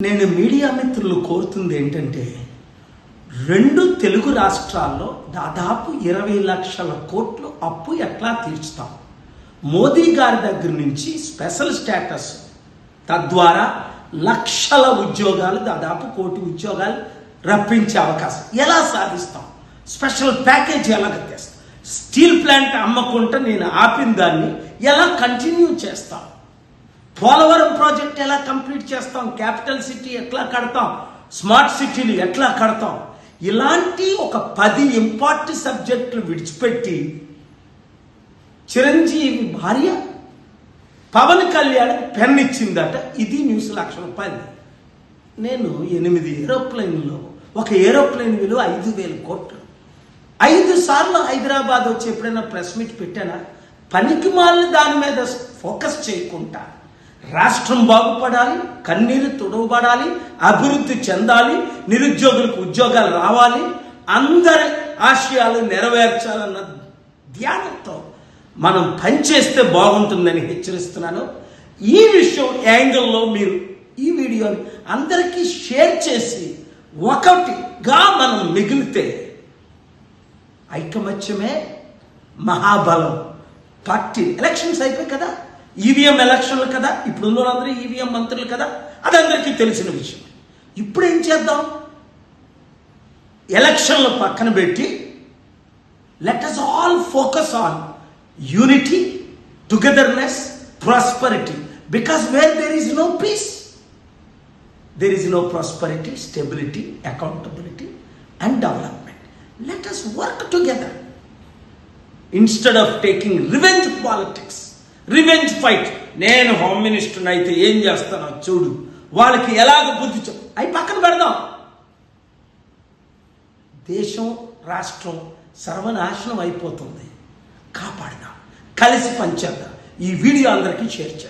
నేను మీడియా మిత్రులు కోరుతుంది ఏంటంటే, రెండు తెలుగు రాష్ట్రాల్లో దాదాపు 20 లక్షల కోట్లు అప్పు ఎట్లా తీర్చుతాం? మోదీ గారి దగ్గర నుంచి స్పెషల్ స్టేటస్, తద్వారా లక్షల ఉద్యోగాలు, దాదాపు 1 కోటి ఉద్యోగాలు రప్పించే అవకాశం ఎలా సాధిస్తాం? స్పెషల్ ప్యాకేజ్ ఎలా తెస్తాం? స్టీల్ ప్లాంట్ అమ్మకుంటే నేను ఆపిన దాన్ని ఎలా కంటిన్యూ చేస్తాం? పోలవరం ప్రాజెక్ట్ ఎలా కంప్లీట్ చేస్తాం? క్యాపిటల్ సిటీ ఎట్లా కడతాం? స్మార్ట్ సిటీలు ఎట్లా కడతాం? ఇలాంటి ఒక 10 ఇంపార్టెంట్ సబ్జెక్టులు విడిచిపెట్టి చిరంజీవి భార్య పవన్ కళ్యాణ్ పెన్ ఇచ్చిందట. ఇది న్యూస్ ₹1,00,000. నేను 8 ఏరోప్లేన్లో ఒక ఏరోప్లేన్ విలువ 5,000 కోట్లు. 5 సార్లు హైదరాబాద్ వచ్చి ఎప్పుడైనా ప్రెస్ మీట్ పెట్టానా? పనికి మాలిన దాని మీద ఫోకస్ చేయకుండా రాష్ట్రం బాగుపడాలి, కన్నీరు తుడవబడాలి, అభివృద్ధి చెందాలి, నిరుద్యోగులకు ఉద్యోగాలు రావాలి, అందరి ఆశయాలు నెరవేర్చాలన్న ధ్యానంతో మనం పనిచేస్తే బాగుంటుందని హెచ్చరిస్తున్నాను. ఈ విషయం యాంగిల్లో మీరు ఈ వీడియోని అందరికీ షేర్ చేసి ఒకటిగా మనం మిగిలితే ఐకమత్యమే మహాబలం. పార్టీ ఎలక్షన్స్ అయిపోయి కదా, ఈవీఎం ఎలక్షన్లు కదా, ఇప్పుడు ఉన్న వాళ్ళందరూ ఈవీఎం మంత్రులు కదా, అది అందరికీ తెలిసిన విషయం. ఇప్పుడు ఏం చేద్దాం? ఎలక్షన్లు పక్కన పెట్టి let us all focus on unity, togetherness, prosperity, because where there is no peace, there is no prosperity, stability, accountability and development. Let us work together instead of taking revenge politics, revenge fight. నేను home minister అయితే ఏం చేస్తానో చూడు, వాళ్ళకి ఎలాగ బుద్ధి అవి పక్కన పెడదాం. దేశం, రాష్ట్రం సర్వనాశనం అయిపోతుంది. కాపాడదాం, కలిసి పనిచేద్దాం. ఈ వీడియో అందరికీ షేర్ చేద్దాం.